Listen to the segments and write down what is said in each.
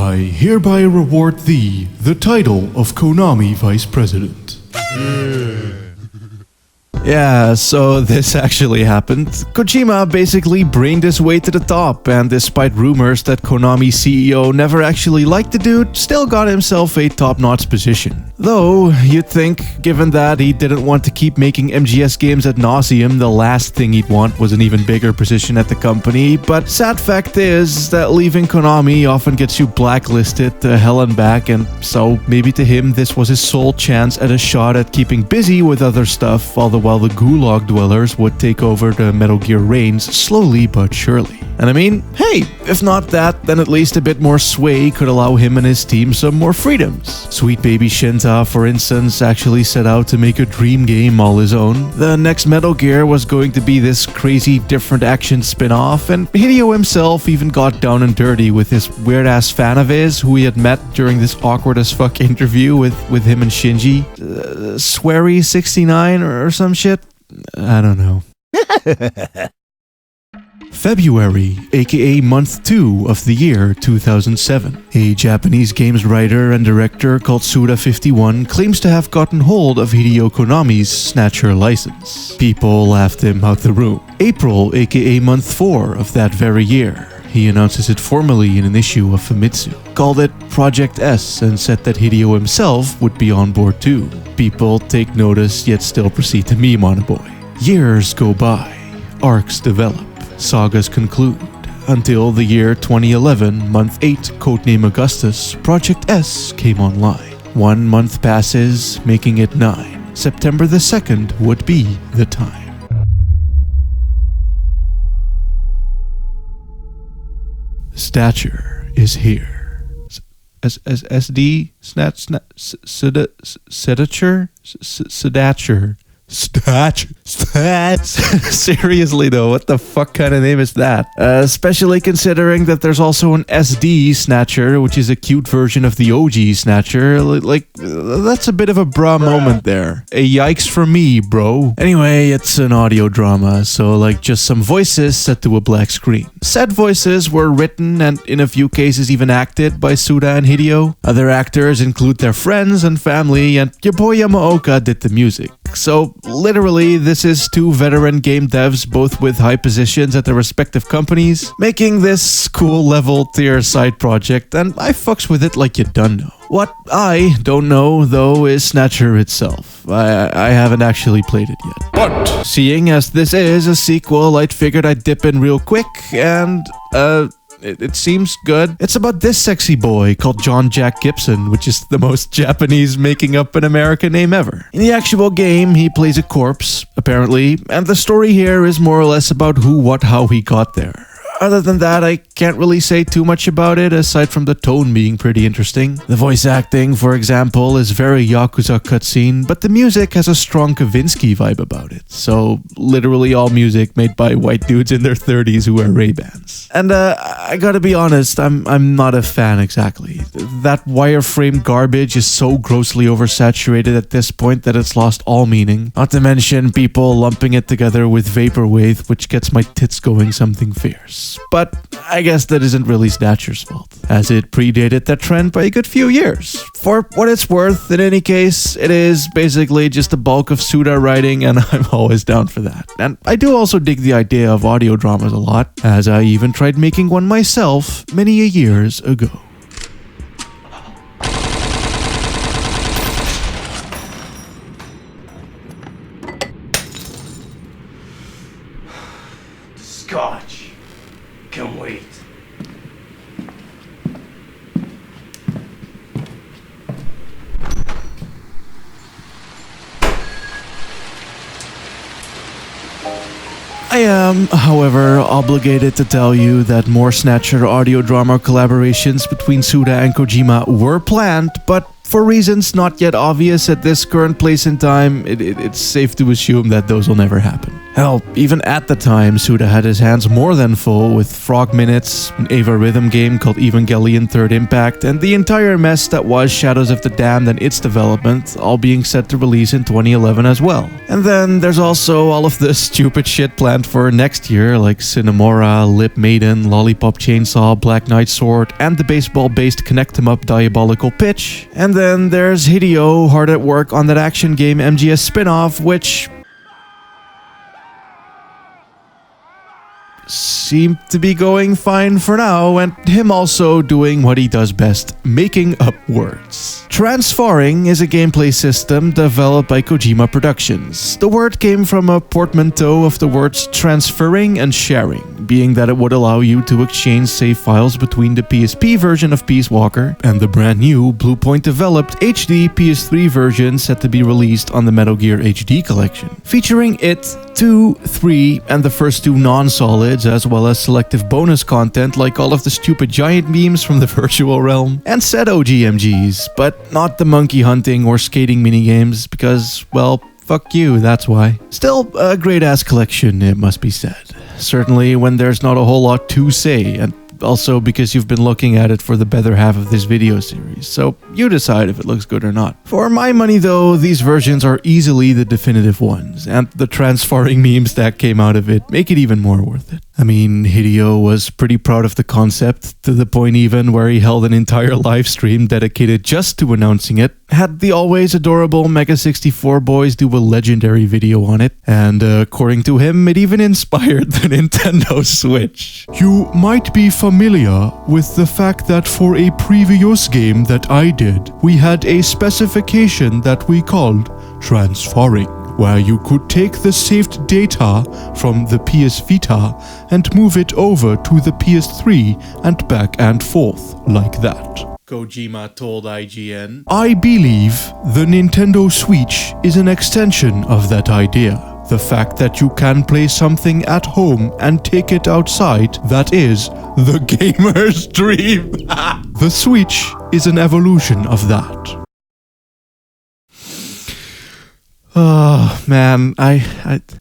I hereby reward thee the title of Konami Vice President. Yeah, so this actually happened. Kojima basically brained his way to the top, and despite rumors that Konami CEO never actually liked the dude, still got himself a top-notch position. Though, you'd think, given that he didn't want to keep making MGS games ad nauseum, the last thing he'd want was an even bigger position at the company, but sad fact is that leaving Konami often gets you blacklisted to hell and back, and so maybe to him this was his sole chance at a shot at keeping busy with other stuff, all the while the Gulag dwellers would take over the Metal Gear reins slowly but surely. And I mean, hey, if not that, then at least a bit more sway could allow him and his team some more freedoms. Sweet baby Shinta, for instance, actually set out to make a dream game all his own. The next Metal Gear was going to be this crazy different action spin-off, and Hideo himself even got down and dirty with this weird-ass fan of his who he had met during this awkward-as-fuck interview with him and Shinji. Swery69 or some shit? I don't know. February, aka month 2 of the year 2007. A Japanese games writer and director called Suda51 claims to have gotten hold of Hideo Konami's Sdatcher license. People laughed him out the room. April, aka month 4 of that very year. He announces it formally in an issue of Famitsu, called it Project S, and said that Hideo himself would be on board too. People take notice yet still proceed to meme on a boy. Years go by, arcs develop, sagas conclude, until the year 2011, month 8, codename Augustus, Project S came online. 1 month passes, making it 9. September the 2nd would be the time. Sdatcher is here. SD? Sdatcher? Seriously though, what the fuck kind of name is that? Especially considering that there's also an SD Sdatcher, which is a cute version of the OG Sdatcher. Like, that's a bit of a bruh moment there. A yikes for me, bro. Anyway, it's an audio drama, so like just some voices set to a black screen. Said voices were written and in a few cases even acted by Suda and Hideo. Other actors include their friends and family, and your boy Yamaoka did the music. So literally, this is 2 veteran game devs, both with high positions at their respective companies, making this cool level tier side project, and I fucks with it like you done know. What I don't know, though, is Sdatcher itself. I haven't actually played it yet. But seeing as this is a sequel, I figured I'd dip in real quick, and it seems good. It's about this sexy boy called John Jack Gibson, which is the most Japanese making up an American name ever. In the actual game, he plays a corpse, apparently, and the story here is more or less about who, what, how he got there. Other than that, I can't really say too much about it, aside from the tone being pretty interesting. The voice acting, for example, is very Yakuza cutscene, but the music has a strong Kavinsky vibe about it. So, literally all music made by white dudes in their 30s who wear Ray-Bans. And I gotta be honest, I'm not a fan exactly. That wireframe garbage is so grossly oversaturated at this point that it's lost all meaning. Not to mention people lumping it together with Vaporwave, which gets my tits going something fierce. But I guess that isn't really Sdatcher's fault, as it predated that trend by a good few years. For what it's worth, in any case, it is basically just a bulk of Suda writing, and I'm always down for that. And I do also dig the idea of audio dramas a lot, as I even tried making one myself many years ago. Scotch. Can wait. I am, however, obligated to tell you that more Sdatcher audio drama collaborations between Suda and Kojima were planned, but for reasons not yet obvious at this current place in time, it's safe to assume that those will never happen. Hell, even at the time, Suda had his hands more than full with Frog Minutes, an Ava rhythm game called Evangelion Third Impact, and the entire mess that was Shadows of the Damned and its development, all being set to release in 2011 as well. And then there's also all of the stupid shit planned for next year, like Cinemora, Lip Maiden, Lollipop Chainsaw, Black Knight Sword, and the baseball-based Connect 'em Up Diabolical Pitch. And then there's Hideo hard at work on that action game MGS spin-off, which seemed to be going fine for now, and him also doing what he does best, making up words. Transfarring is a gameplay system developed by Kojima Productions. The word came from a portmanteau of the words transferring and sharing, being that it would allow you to exchange save files between the PSP version of Peace Walker and the brand new Bluepoint developed HD PS3 version set to be released on the Metal Gear HD collection, featuring it, 2, 3, and the first 2 non-solids, as well as selective bonus content like all of the stupid giant memes from the virtual realm, and said OGMGs, but not the monkey hunting or skating minigames, because, well, fuck you, that's why. Still, a great-ass collection, it must be said. Certainly when there's not a whole lot to say, and also because you've been looking at it for the better half of this video series, so you decide if it looks good or not. For my money though, these versions are easily the definitive ones, and the transfarring memes that came out of it make it even more worth it. I mean, Hideo was pretty proud of the concept, to the point even where he held an entire live stream dedicated just to announcing it, had the always adorable Mega 64 boys do a legendary video on it, and according to him, it even inspired the Nintendo Switch. You might be familiar with the fact that for a previous game that I did, we had a specification that we called transfarring, where you could take the saved data from the PS Vita and move it over to the PS3 and back and forth like that. Kojima told IGN, I believe the Nintendo Switch is an extension of that idea. The fact that you can play something at home and take it outside, that is the gamer's dream. The Switch is an evolution of that. Oh man, I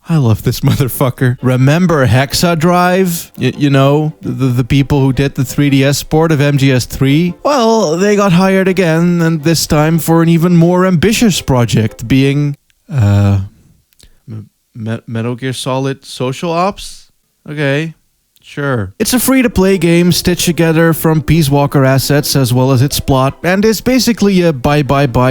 love this motherfucker. Remember Hexadrive? You know, the people who did the 3DS port of MGS3? Well, they got hired again, and this time for an even more ambitious project, being Metal Gear Solid Social Ops? Okay. Sure. It's a free-to-play game stitched together from Peace Walker assets as well as its plot, and is basically a buy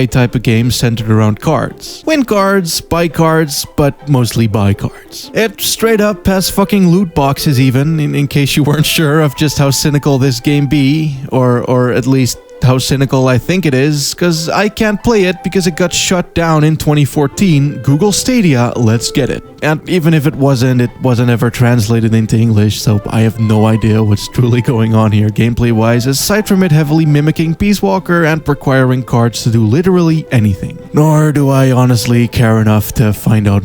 type of game centered around cards. Win cards, buy cards, but mostly buy cards. It straight up has fucking loot boxes even, in case you weren't sure of just how cynical this game be, or at least how cynical I think it is, cause I can't play it because it got shut down in 2014. Google Stadia, let's get it. And even if it wasn't ever translated into English, so I have no idea what's truly going on here gameplay wise, aside from it heavily mimicking Peace Walker and requiring cards to do literally anything. Nor do I honestly care enough to find out.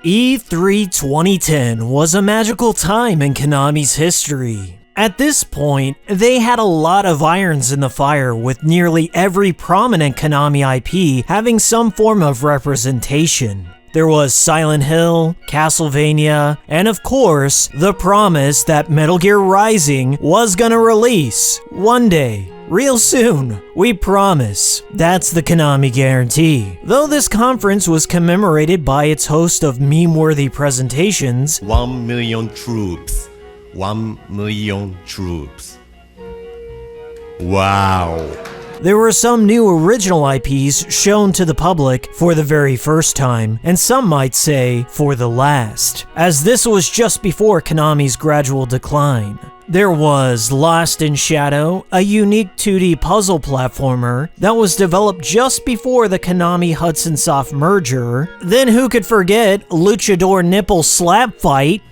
E3 2010 was a magical time in Konami's history. At this point, they had a lot of irons in the fire, with nearly every prominent Konami IP having some form of representation. There was Silent Hill, Castlevania, and of course, the promise that Metal Gear Rising was gonna release one day. Real soon, we promise. That's the Konami guarantee. Though this conference was commemorated by its host of meme-worthy presentations, 1 million troops. 1 million troops. Wow. there were some new original IPs shown to the public for the very first time, and some might say for the last, as this was just before Konami's gradual decline. There was Lost in Shadow, a unique 2D puzzle platformer that was developed just before the Konami Hudson Soft merger. Then who could forget Luchador Nipple Slap Fight?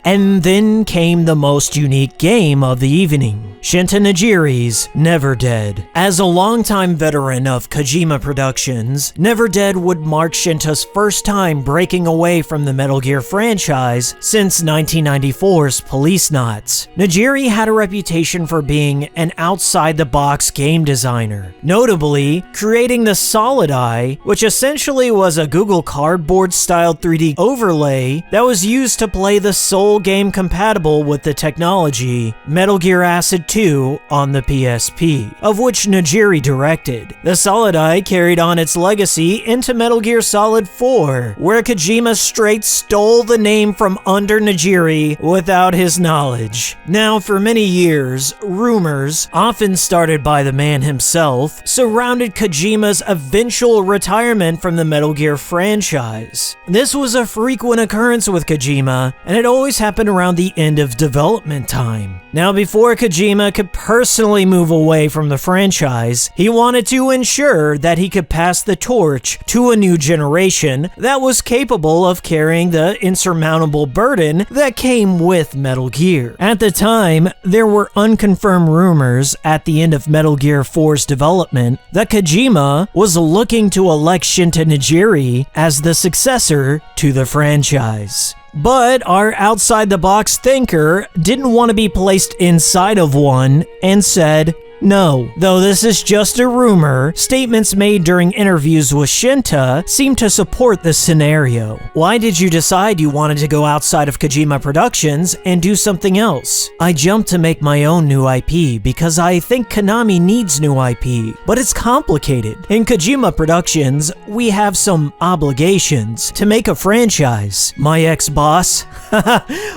And then came the most unique game of the evening, Shinta Nijiri's NeverDead. As a longtime veteran of Kojima Productions, NeverDead would mark Shinta's first time breaking away from the Metal Gear franchise since 1994's Police Knots. Nijiri had a reputation for being an outside-the-box game designer, notably creating the Solid Eye, which essentially was a Google Cardboard-styled 3D overlay that was used to play the sole game compatible with the technology, Metal Gear Acid 2 on the PSP, of which Nijiri directed. The Solid Eye carried on its legacy into Metal Gear Solid 4, where Kojima straight stole the name from under Nijiri without his knowledge. Now, for many years, rumors, often started by the man himself, surrounded Kojima's eventual retirement from the Metal Gear franchise. This was a frequent occurrence with Kojima, and it always happened around the end of development time. Now, before Kojima could personally move away from the franchise, he wanted to ensure that he could pass the torch to a new generation that was capable of carrying the insurmountable burden that came with Metal Gear. At the time, there were unconfirmed rumors at the end of Metal Gear 4's development that Kojima was looking to elect Shinta Nijiri as the successor to the franchise. But our outside-the-box thinker didn't want to be placed inside of one and said, no. Though this is just a rumor, statements made during interviews with Shinta seem to support this scenario. Why did you decide you wanted to go outside of Kojima Productions and do something else? I jumped to make my own new IP because I think Konami needs new IP, but it's complicated. In Kojima Productions, we have some obligations to make a franchise. My ex-boss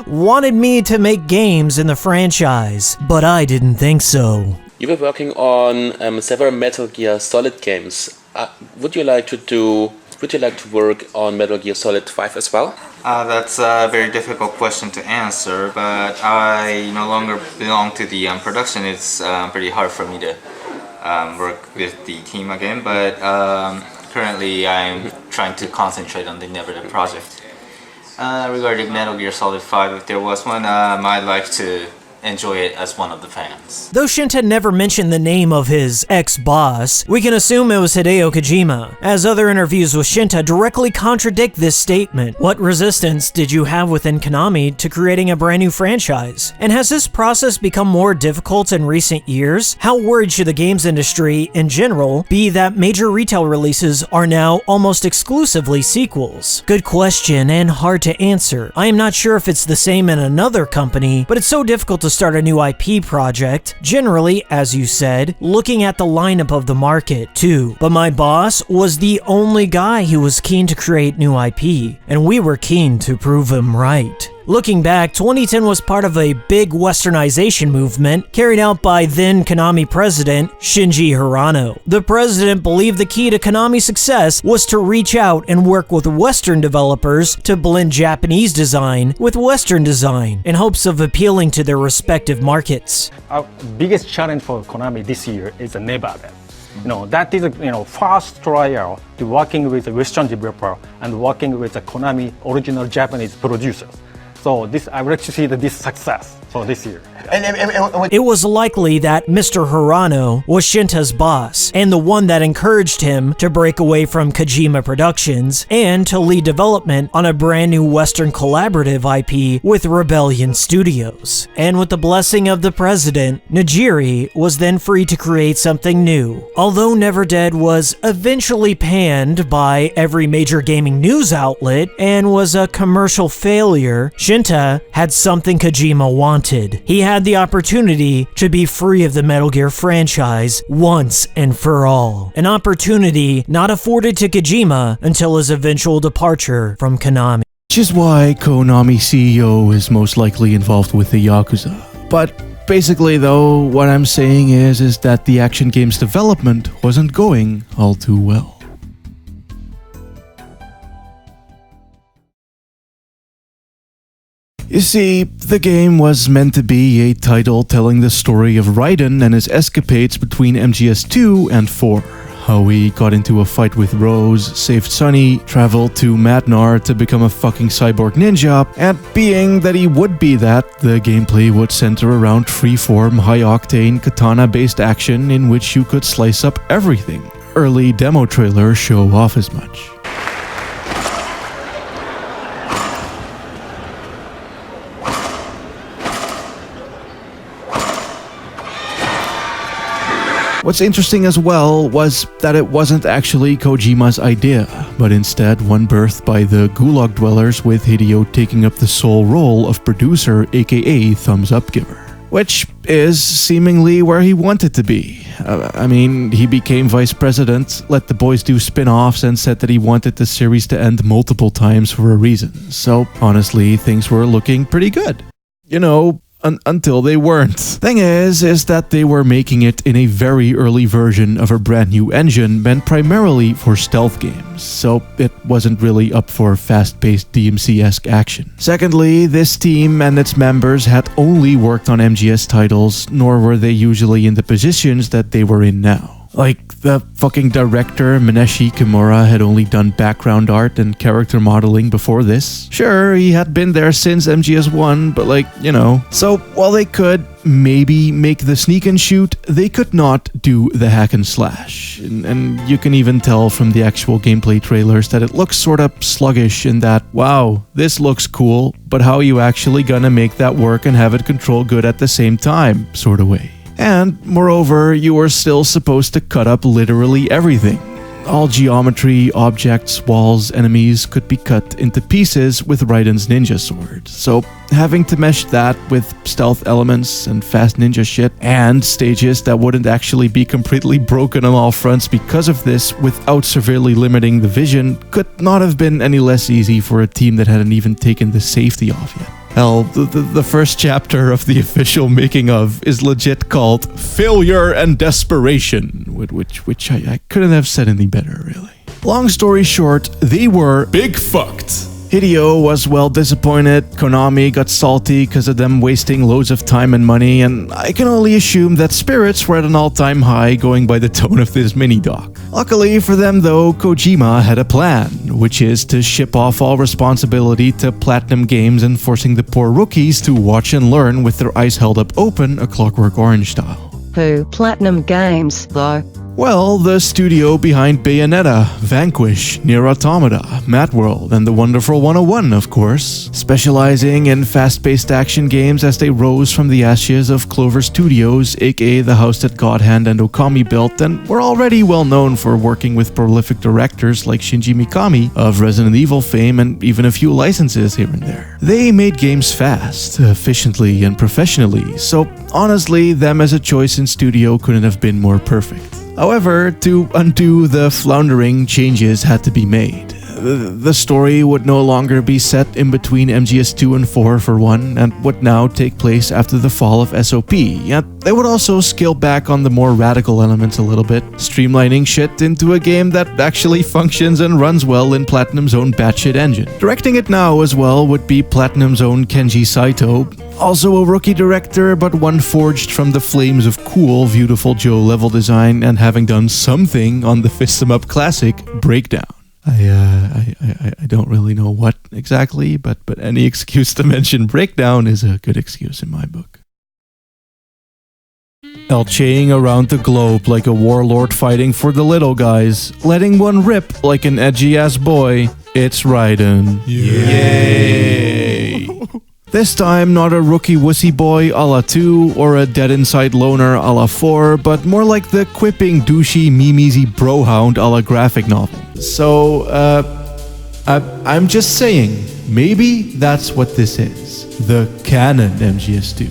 wanted me to make games in the franchise, but I didn't think so. You were working on several Metal Gear Solid games. Would you like to work on Metal Gear Solid 5 as well? That's a very difficult question to answer, but I no longer belong to the production. It's pretty hard for me to work with the team again, but currently I'm trying to concentrate on the NeverDead project. Regarding Metal Gear Solid 5, if there was one, I'd like to enjoy it as one of the fans. Though Shinta never mentioned the name of his ex-boss, we can assume it was Hideo Kojima, as other interviews with Shinta directly contradict this statement. What resistance did you have within Konami to creating a brand new franchise? And has this process become more difficult in recent years? How worried should the games industry in general be that major retail releases are now almost exclusively sequels? Good question and hard to answer. I am not sure if it's the same in another company, but it's so difficult to start a new IP project, generally, as you said, looking at the lineup of the market too. But my boss was the only guy who was keen to create new IP, and we were keen to prove him right. Looking back, 2010 was part of a big westernization movement carried out by then Konami president Shinji Hirano. The president believed the key to Konami's success was to reach out and work with Western developers to blend Japanese design with Western design in hopes of appealing to their respective markets. Our biggest challenge for Konami this year is NeverDead. That is first trial to working with a Western developer and working with a Konami original Japanese producer. So I would like to see this success for this year. It was likely that Mr. Hirano was Shinta's boss, and the one that encouraged him to break away from Kojima Productions and to lead development on a brand new Western collaborative IP with Rebellion Studios. And with the blessing of the president, Nijiri was then free to create something new. Although NeverDead was eventually panned by every major gaming news outlet and was a commercial failure, Shinta had something Kojima wanted. He had the opportunity to be free of the Metal Gear franchise once and for all. An opportunity not afforded to Kojima until his eventual departure from Konami. Which is why Konami CEO is most likely involved with the Yakuza. But basically though, what I'm saying is that the action game's development wasn't going all too well. You see, the game was meant to be a title telling the story of Raiden and his escapades between MGS2 and 4. how he got into a fight with Rose, saved Sunny, traveled to Matnar to become a fucking cyborg ninja, and being that he would be that, the gameplay would center around freeform, high-octane, katana-based action in which you could slice up everything. Early demo trailers show off as much. What's interesting as well was that it wasn't actually Kojima's idea, but instead one birthed by the Gulag Dwellers, with Hideo taking up the sole role of producer, aka thumbs up giver. Which is seemingly where he wanted to be. I mean, he became vice president, let the boys do spin-offs, and said that he wanted the series to end multiple times for a reason. So honestly, things were looking pretty good. You know, until they weren't. Thing is that they were making it in a very early version of a brand new engine meant primarily for stealth games, so it wasn't really up for fast-paced DMC-esque action. Secondly, this team and its members had only worked on MGS titles, nor were they usually in the positions that they were in now. Like, the fucking director, Mineshi Kimura, had only done background art and character modeling before this. Sure, he had been there since MGS1, but like, you know. So, while they could maybe make the sneak and shoot, they could not do the hack and slash. And you can even tell from the actual gameplay trailers that it looks sorta sluggish in that, wow, this looks cool, but how are you actually gonna make that work and have it control good at the same time, sorta way. And, moreover, you were still supposed to cut up literally everything. All geometry, objects, walls, enemies could be cut into pieces with Raiden's ninja sword. So, having to mesh that with stealth elements and fast ninja shit, and stages that wouldn't actually be completely broken on all fronts because of this without severely limiting the vision, could not have been any less easy for a team that hadn't even taken the safety off yet. Hell, the first chapter of the official making of is legit called Failure and Desperation, which I couldn't have said any better, really. Long story short, they were big fucked. Hideo was well disappointed, Konami got salty because of them wasting loads of time and money, and I can only assume that spirits were at an all-time high going by the tone of this mini-doc. Luckily for them though, Kojima had a plan, which is to ship off all responsibility to Platinum Games and forcing the poor rookies to watch and learn with their eyes held up open, A Clockwork Orange style. Who? Platinum Games, though? Well, the studio behind Bayonetta, Vanquish, Nier Automata, Macworld, and The Wonderful 101, of course, specializing in fast-paced action games as they rose from the ashes of Clover Studios, aka the house that Godhand and Okami built, and were already well known for working with prolific directors like Shinji Mikami of Resident Evil fame and even a few licenses here and there. They made games fast, efficiently, and professionally, so honestly, them as a choice in studio couldn't have been more perfect. However, to undo the floundering, changes had to be made. The story would no longer be set in between MGS 2 and 4 for one, and would now take place after the fall of SOP, yet they would also scale back on the more radical elements a little bit, streamlining shit into a game that actually functions and runs well in Platinum's own batshit engine. Directing it now as well would be Platinum's own Kenji Saito, also a rookie director, but one forged from the flames of cool, beautiful Joe level design and having done something on the Fist 'em Up classic, Breakdown. I don't really know what exactly, but any excuse to mention Breakdown is a good excuse in my book. Elchaying around the globe like a warlord fighting for the little guys, letting one rip like an edgy-ass boy, it's Raiden. Yay! This time, not a rookie wussy boy a la 2 or a dead inside loner a la 4, but more like the quipping douchey memeezy brohound a la graphic novel. So, I'm just saying, maybe that's what this is. The canon MGS2.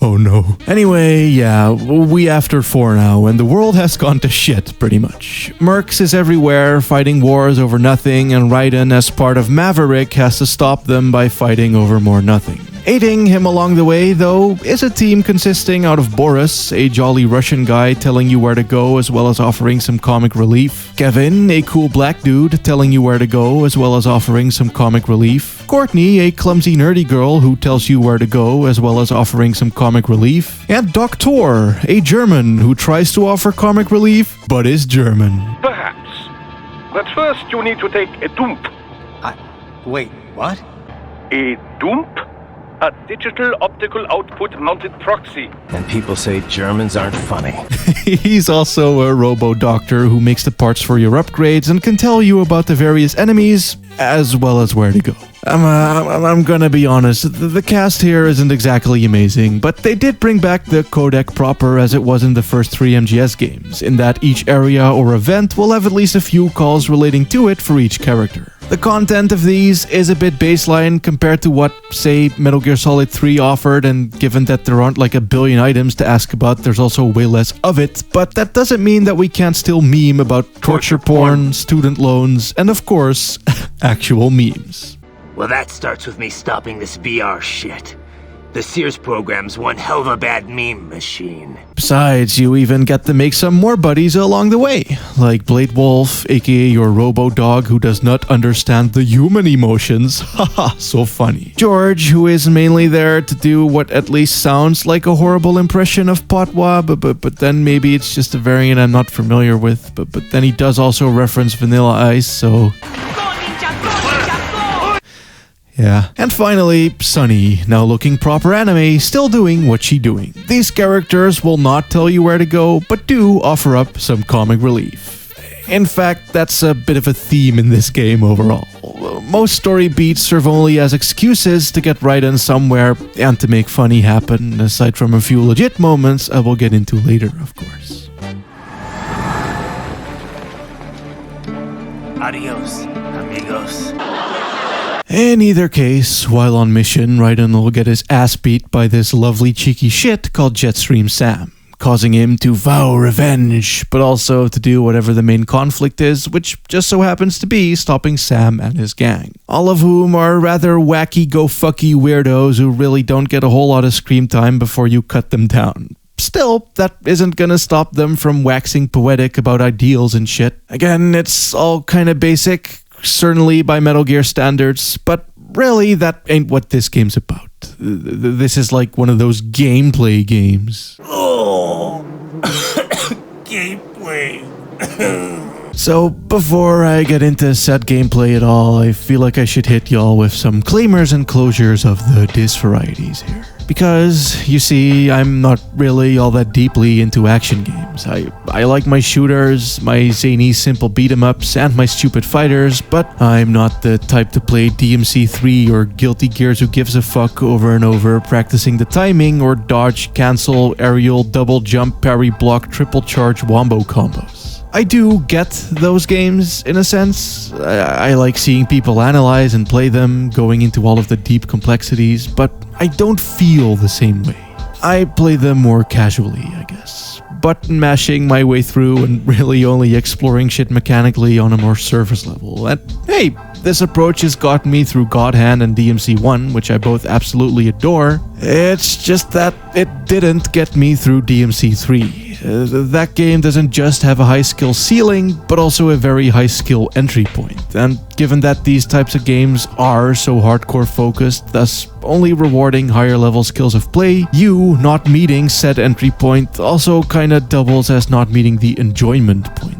Oh no. Anyway, yeah, we after 4 now, and the world has gone to shit, pretty much. Mercs is everywhere, fighting wars over nothing, and Raiden, as part of Maverick, has to stop them by fighting over more nothing. Aiding him along the way, though, is a team consisting out of Boris, a jolly Russian guy telling you where to go as well as offering some comic relief, Kevin, a cool black dude telling you where to go as well as offering some comic relief, Courtney, a clumsy nerdy girl who tells you where to go as well as offering some comic relief, and Doctor, a German who tries to offer comic relief but is German. Perhaps. But first you need to take a dump. Wait, what? A dump? A digital optical output mounted proxy. And people say Germans aren't funny. He's also a robo-doctor who makes the parts for your upgrades and can tell you about the various enemies as well as where to go. I'm gonna be honest, the cast here isn't exactly amazing, but they did bring back the codec proper as it was in the first 3 MGS games, in that each area or event will have at least a few calls relating to it for each character. The content of these is a bit baseline compared to what, say, Metal Gear Solid 3 offered, and given that there aren't like a billion items to ask about, there's also way less of it, but that doesn't mean that we can't still meme about torture porn, student loans, and of course, actual memes. Well, that starts with me stopping this VR shit. The Sears program's one hell of a bad meme machine. Besides, you even get to make some more buddies along the way, like Blade Wolf, aka your robo-dog who does not understand the human emotions. Haha, so funny. George, who is mainly there to do what at least sounds like a horrible impression of Patois, but then maybe it's just a variant I'm not familiar with, but then he does also reference Vanilla Ice, so... Yeah. And finally, Sunny, now looking proper anime, still doing what she doing. These characters will not tell you where to go, but do offer up some comic relief. In fact, that's a bit of a theme in this game overall. Most story beats serve only as excuses to get right in somewhere and to make funny happen, aside from a few legit moments I will get into later, of course. Adios, amigos. In either case, while on mission, Raiden will get his ass beat by this lovely cheeky shit called Jetstream Sam, causing him to vow revenge, but also to do whatever the main conflict is, which just so happens to be stopping Sam and his gang. All of whom are rather wacky go-fucky weirdos who really don't get a whole lot of screen time before you cut them down. Still, that isn't gonna stop them from waxing poetic about ideals and shit. Again, it's all kinda basic, certainly by Metal Gear standards, but really that ain't what this game's about. This is like one of those gameplay games. Oh, gameplay. So, before I get into said gameplay at all, I feel like I should hit y'all with some claimers and closures of the disvarieties here. Because, you see, I'm not really all that deeply into action games. I like my shooters, my zany simple beat-em-ups, and my stupid fighters, but I'm not the type to play DMC3 or Guilty Gears Who Gives a Fuck over and over, practicing the timing or dodge, cancel, aerial, double jump, parry, block, triple charge wombo combos. I do get those games, in a sense. I like seeing people analyze and play them, going into all of the deep complexities, but I don't feel the same way. I play them more casually, I guess. Button mashing my way through and really only exploring shit mechanically on a more surface level. And hey, this approach has gotten me through God Hand and DMC1, which I both absolutely adore. It's just that it didn't get me through DMC3. That game doesn't just have a high skill ceiling, but also a very high skill entry point. And given that these types of games are so hardcore focused, thus only rewarding higher level skills of play, you not meeting said entry point also kinda doubles as not meeting the enjoyment point.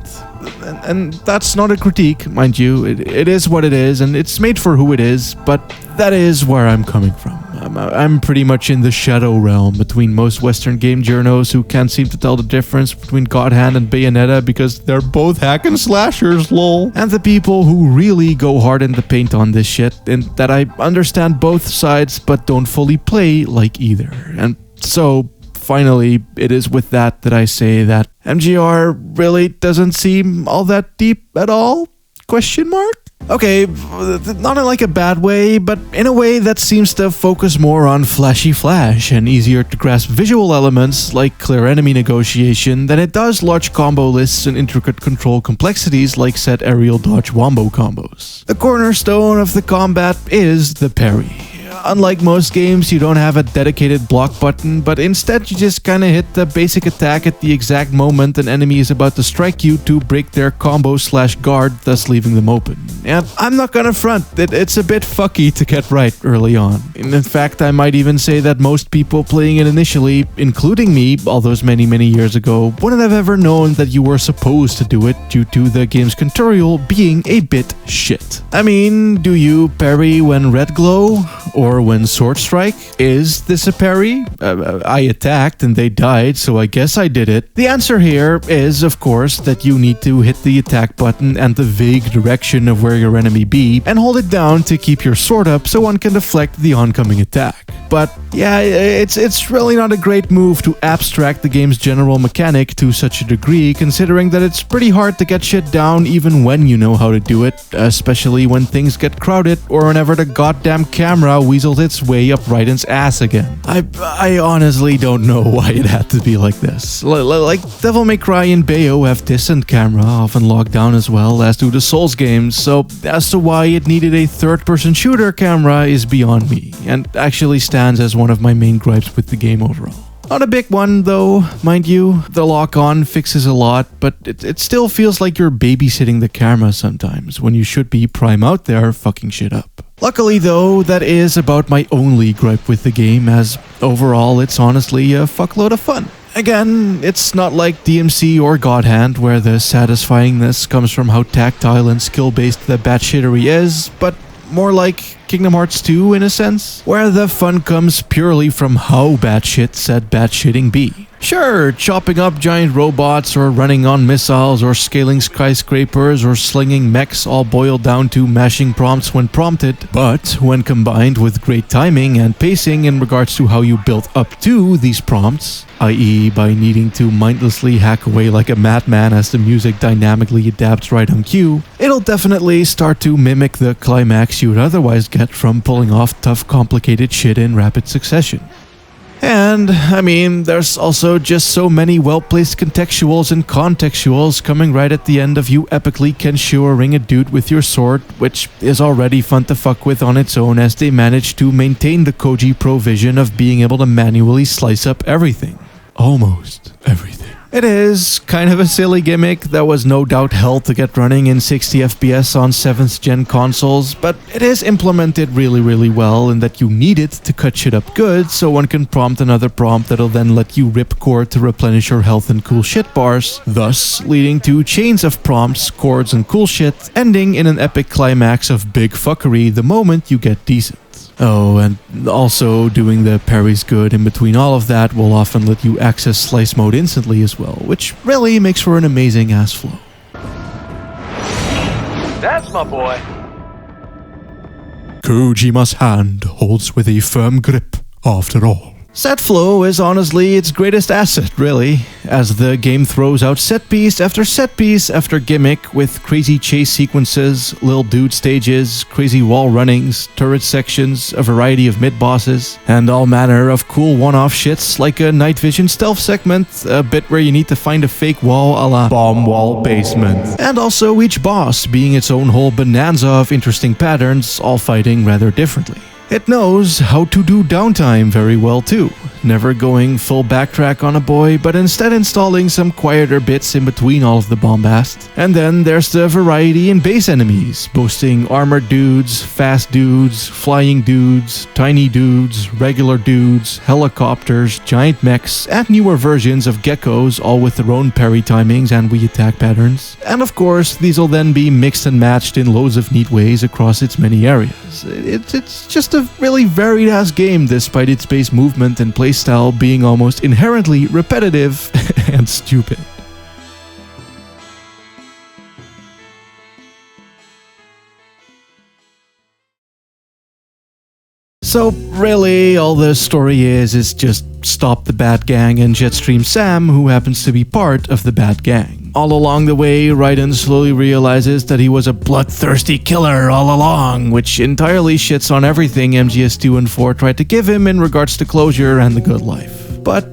And that's not a critique, mind you. It is what it is, and it's made for who it is, but that is where I'm coming from. I'm pretty much in the shadow realm between most Western game journos who can't seem to tell the difference between God Hand and Bayonetta because they're both hack and slashers, lol. And the people who really go hard in the paint on this shit, and that I understand both sides but don't fully play like either. And so, finally, it is with that I say that MGR really doesn't seem all that deep at all? Question mark? Okay, not in like a bad way, but in a way that seems to focus more on flashy flash and easier to grasp visual elements like clear enemy negotiation than it does large combo lists and intricate control complexities like set aerial dodge wombo combos. The cornerstone of the combat is the parry. Unlike most games, you don't have a dedicated block button, but instead you just kinda hit the basic attack at the exact moment an enemy is about to strike you to break their combo/guard, thus leaving them open. And I'm not gonna front, it's a bit fucky to get right early on. In fact, I might even say that most people playing it initially, including me all those many years ago, wouldn't have ever known that you were supposed to do it due to the game's tutorial being a bit shit. I mean, do you parry when red glow? Or when sword strike? Is this a parry? I attacked and they died, so I guess I did it. The answer here is, of course, that you need to hit the attack button and the vague direction of where your enemy be, and hold it down to keep your sword up so one can deflect the oncoming attack. But yeah, it's really not a great move to abstract the game's general mechanic to such a degree, considering that it's pretty hard to get shit down even when you know how to do it, especially when things get crowded or whenever the goddamn camera weasels its way up Raiden's ass again. I honestly don't know why it had to be like this. Like Devil May Cry and Bayo have distant camera, often locked down as well, as do the Souls games, so as to why it needed a third-person shooter camera is beyond me, and actually stands as one of my main gripes with the game overall. Not a big one though, mind you. The lock-on fixes a lot, but it still feels like you're babysitting the camera sometimes, when you should be prime out there fucking shit up. Luckily though, that is about my only gripe with the game, as overall it's honestly a fuckload of fun. Again, it's not like DMC or God Hand, where the satisfyingness comes from how tactile and skill-based the batshittery is, but more like Kingdom Hearts 2 in a sense, where the fun comes purely from how batshit said batshitting be. Sure, chopping up giant robots or running on missiles or scaling skyscrapers or slinging mechs all boil down to mashing prompts when prompted, but when combined with great timing and pacing in regards to how you built up to these prompts, i.e. by needing to mindlessly hack away like a madman as the music dynamically adapts right on cue, it'll definitely start to mimic the climax you would otherwise get from pulling off tough, complicated shit in rapid succession. And, I mean, there's also just so many well-placed contextuals and contextuals coming right at the end of you epically Kenshiro-ring a dude with your sword, which is already fun to fuck with on its own as they manage to maintain the Koji Pro vision of being able to manually slice up everything. Almost everything. It is kind of a silly gimmick that was no doubt hell to get running in 60 FPS on 7th gen consoles, but it is implemented really well in that you need it to cut shit up good, so one can prompt another prompt that'll then let you rip core to replenish your health and cool shit bars, thus leading to chains of prompts, chords and cool shit, ending in an epic climax of big fuckery the moment you get decent. Oh, and also doing the parries good in between all of that will often let you access slice mode instantly as well, which really makes for an amazing ass flow. That's my boy. Kojima's hand holds with a firm grip after all. Set flow is honestly its greatest asset, really, as the game throws out set piece after gimmick with crazy chase sequences, lil dude stages, crazy wall runnings, turret sections, a variety of mid-bosses, and all manner of cool one-off shits like a night vision stealth segment, a bit where you need to find a fake wall a la bomb wall basement, and also each boss being its own whole bonanza of interesting patterns, all fighting rather differently. It knows how to do downtime very well too, never going full backtrack on a boy, but instead installing some quieter bits in between all of the bombast. And then there's the variety in base enemies, boasting armored dudes, fast dudes, flying dudes, tiny dudes, regular dudes, helicopters, giant mechs, and newer versions of geckos, all with their own parry timings and Wii attack patterns. And of course, these will then be mixed and matched in loads of neat ways across its many areas. It's just a really varied ass game despite its base movement and playstyle being almost inherently repetitive and stupid. So really, all the story is just stop the bad gang and Jetstream Sam, who happens to be part of the bad gang. All along the way, Raiden slowly realizes that he was a bloodthirsty killer all along, which entirely shits on everything MGS2 and 4 tried to give him in regards to closure and the good life. But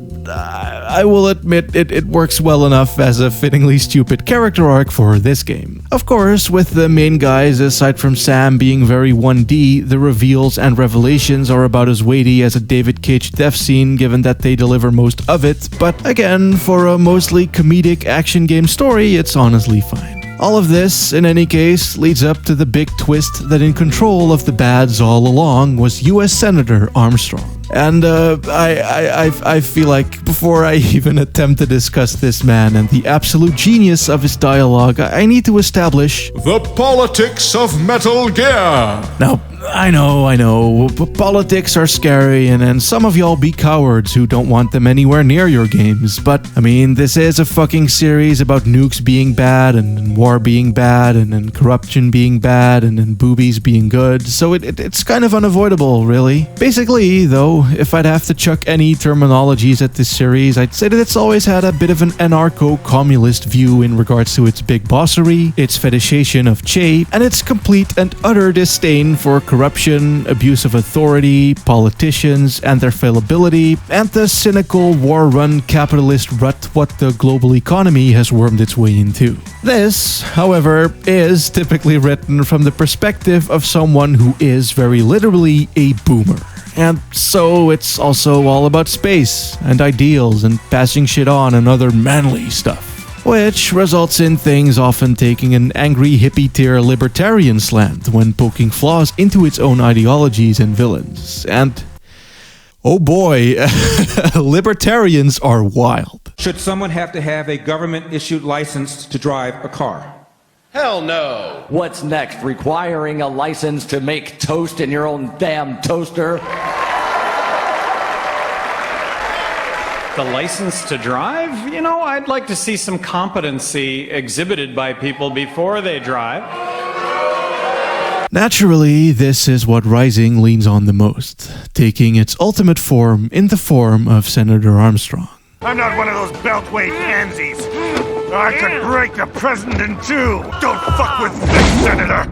I will admit it works well enough as a fittingly stupid character arc for this game. Of course, with the main guys, aside from Sam being very 1D, the reveals and revelations are about as weighty as a David Cage death scene, given that they deliver most of it, but again, for a mostly comedic action game story, it's honestly fine. All of this, in any case, leads up to the big twist that in control of the bads all along was US Senator Armstrong. And I feel like before I even attempt to discuss this man and the absolute genius of his dialogue, I need to establish the politics of Metal Gear. Now, I know, politics are scary and some of y'all be cowards who don't want them anywhere near your games, but I mean, this is a fucking series about nukes being bad and war being bad and corruption being bad and boobies being good, so it's kind of unavoidable, really. Basically, though, if I'd have to chuck any terminologies at this series, I'd say that it's always had a bit of an anarcho-communist view in regards to its big bossery, its fetishation of Che, and its complete and utter disdain for corruption, abuse of authority, politicians and their fallibility, and the cynical war-run capitalist rut what the global economy has wormed its way into. This, however, is typically written from the perspective of someone who is very literally a boomer. And so it's also all about space and ideals and passing shit on and other manly stuff. Which results in things often taking an angry hippie-tier libertarian slant when poking flaws into its own ideologies and villains. And oh boy, libertarians are wild. Should someone have to have a government-issued license to drive a car? Hell no! What's next? Requiring a license to make toast in your own damn toaster? The license to drive? You know, I'd like to see some competency exhibited by people before they drive. Naturally, this is what Rising leans on the most, taking its ultimate form in the form of Senator Armstrong. I'm not one of those beltway pansies. I could break the president in two. Don't fuck with this, Senator.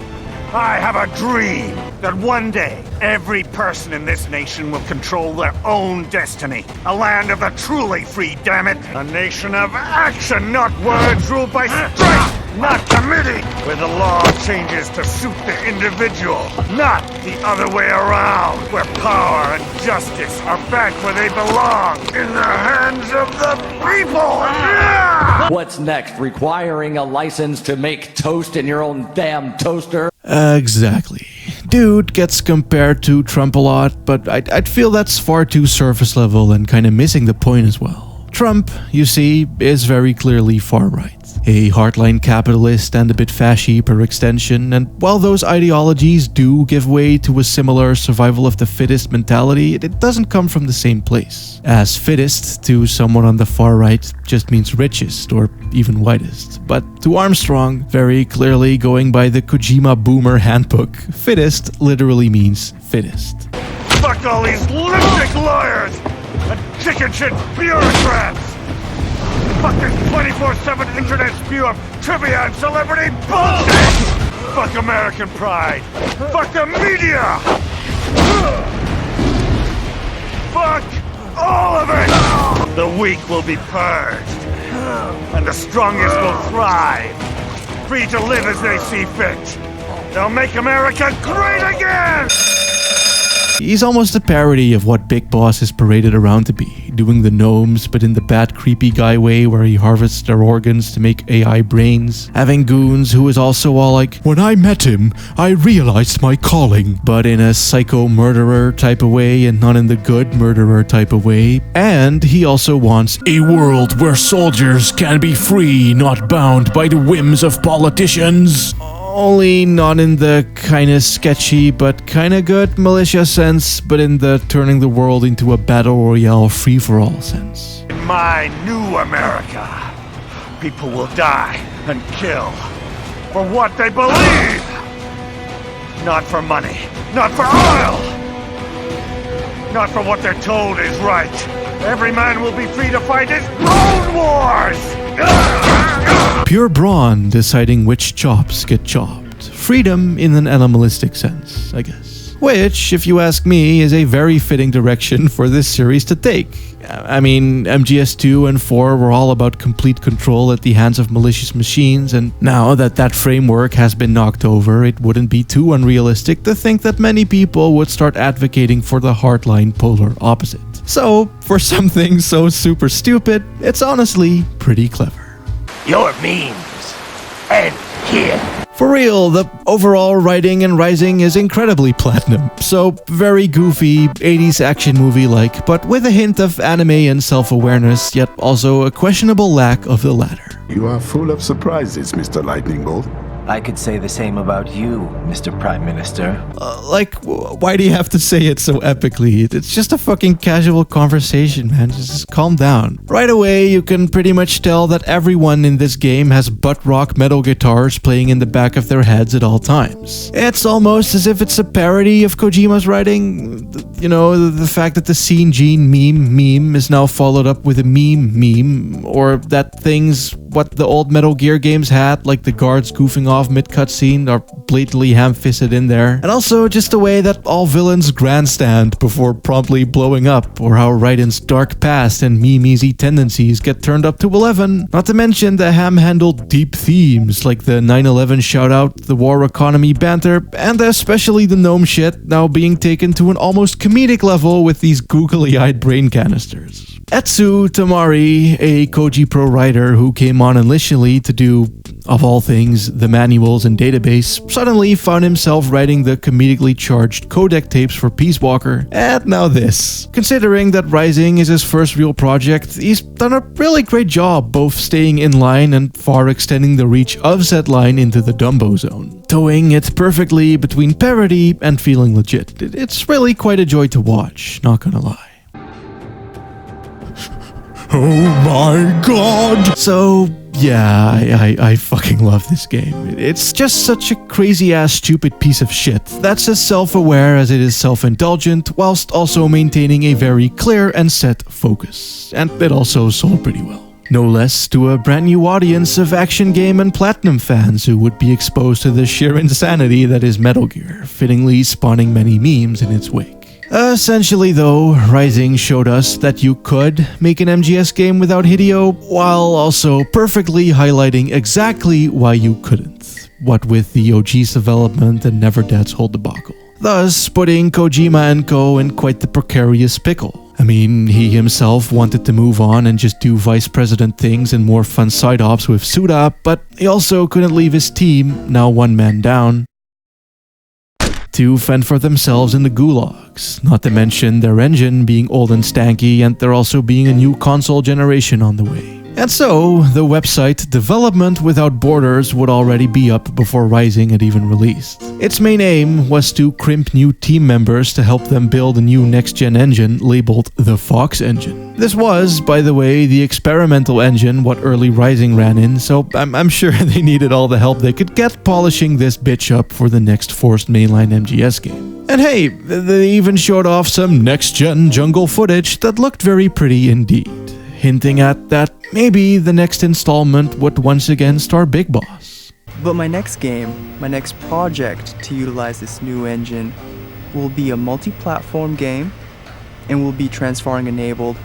I have a dream that one day every person in this nation will control their own destiny. A land of the truly free, damn it. A nation of action, not words, ruled by strength, not committee. Where the law changes to suit the individual, not the other way around. Where power and justice are back where they belong, in the hands of the people. Yeah! What's next? Requiring a license to make toast in your own damn toaster? Exactly. Dude gets compared to Trump a lot, but I'd feel that's far too surface level and kinda missing the point as well. Trump, you see, is very clearly far right. A hardline capitalist and a bit fashy per extension, and while those ideologies do give way to a similar survival of the fittest mentality, it doesn't come from the same place. As fittest to someone on the far right just means richest or even whitest, but to Armstrong, very clearly going by the Kojima boomer handbook, fittest literally means fittest. Fuck all these lipstick lawyers and chicken shit bureaucrats! Fuck this 24/7 internet spew of trivia and celebrity bullshit! Fuck American pride! Fuck the media! Fuck all of it! The weak will be purged, and the strongest will thrive, free to live as they see fit. They'll make America great again! He's almost a parody of what Big Boss is paraded around to be, doing the gnomes but in the bad creepy guy way where he harvests their organs to make AI brains, having goons who is also all like, "When I met him, I realized my calling," but in a psycho murderer type of way and not in the good murderer type of way, and he also wants a world where soldiers can be free, not bound by the whims of politicians. Only not in the kinda sketchy but kinda good militia sense, but in the turning the world into a battle royale free-for-all sense. In my new America, people will die and kill for what they believe! Not for money, not for oil, not for what they're told is right. Every man will be free to fight his own wars! Pure brawn deciding which chops get chopped. Freedom in an animalistic sense, I guess. which, if you ask me, is a very fitting direction for this series to take. I mean, MGS2 and 4 were all about complete control at the hands of malicious machines, and now that that framework has been knocked over, it wouldn't be too unrealistic to think that many people would start advocating for the hardline polar opposite. So, for something so super stupid, it's honestly pretty clever. Your memes end here. For real, the overall writing in Rising is incredibly platinum, so very goofy, 80s action movie-like, but with a hint of anime and self-awareness, yet also a questionable lack of the latter. You are full of surprises, Mr. Lightning Bolt. I could say the same about you, Mr. Prime Minister. Why do you have to say it so epically? It's just a fucking casual conversation, man. Just calm down. Right away, you can pretty much tell that everyone in this game has butt rock metal guitars playing in the back of their heads at all times. It's almost as if it's a parody of Kojima's writing. You know, the fact that the Scene Gene meme is now followed up with a meme, or that things what the old Metal Gear games had, like the guards goofing off mid-cutscene, are blatantly ham-fisted in there. And also just the way that all villains grandstand before promptly blowing up, or how Raiden's dark past and meme-easy tendencies get turned up to 11. Not to mention the ham-handled deep themes, like the 9/11 shoutout, the war economy banter, and especially the gnome shit now being taken to an almost comedic level with these googly-eyed brain canisters. Etsu Tamari, a Koji Pro writer who came on initially to do, of all things, the manuals and database, suddenly found himself writing the comedically charged codec tapes for Peace Walker, and now this. Considering that Rising is his first real project, he's done a really great job both staying in line and far extending the reach of said line into the Dumbo zone, towing it perfectly between parody and feeling legit. It's really quite a joy to watch, not gonna lie. Oh my god! So, yeah, I fucking love this game. It's just such a crazy-ass stupid piece of shit that's as self-aware as it is self-indulgent, whilst also maintaining a very clear and set focus. And it also sold pretty well. No less to a brand new audience of action game and Platinum fans who would be exposed to the sheer insanity that is Metal Gear, fittingly spawning many memes in its wake. Essentially though, Rising showed us that you could make an MGS game without Hideo, while also perfectly highlighting exactly why you couldn't, what with the OG's development and NeverDead's whole debacle. Thus, putting Kojima and co in quite the precarious pickle. I mean, he himself wanted to move on and just do vice president things and more fun side ops with Suda, but he also couldn't leave his team, now one man down, to fend for themselves in the gulags, not to mention their engine being old and stanky, and there also being a new console generation on the way. And so, the website Development Without Borders would already be up before Rising had even released. Its main aim was to crimp new team members to help them build a new next-gen engine labeled the Fox Engine. This was, by the way, the experimental engine what early Rising ran in, so I'm sure they needed all the help they could get polishing this bitch up for the next forced mainline MGS game. And hey, they even showed off some next-gen jungle footage that looked very pretty indeed, hinting at that maybe the next installment would once again star Big Boss. But my next game, my next project to utilize this new engine will be a multi-platform game and will be transferring enabled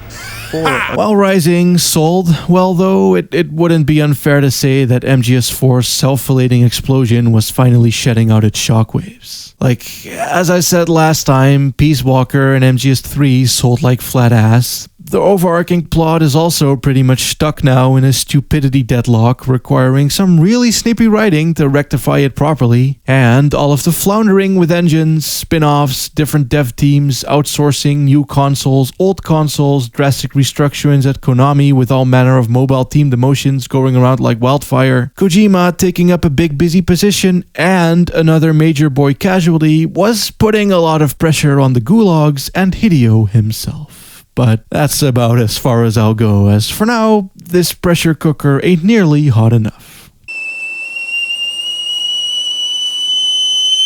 for... While Rising sold well though, it wouldn't be unfair to say that MGS4's self-flating explosion was finally shedding out its shockwaves. Like, as I said last time, Peace Walker and MGS3 sold like flat ass. The overarching plot is also pretty much stuck now in a stupidity deadlock, requiring some really snippy writing to rectify it properly, and all of the floundering with engines, spin-offs, different dev teams, outsourcing, new consoles, old consoles, drastic restructurings at Konami with all manner of mobile team demotions going around like wildfire, Kojima taking up a big busy position, and another major boy casualty was putting a lot of pressure on the gulags and Hideo himself. But that's about as far as I'll go, as for now, this pressure cooker ain't nearly hot enough.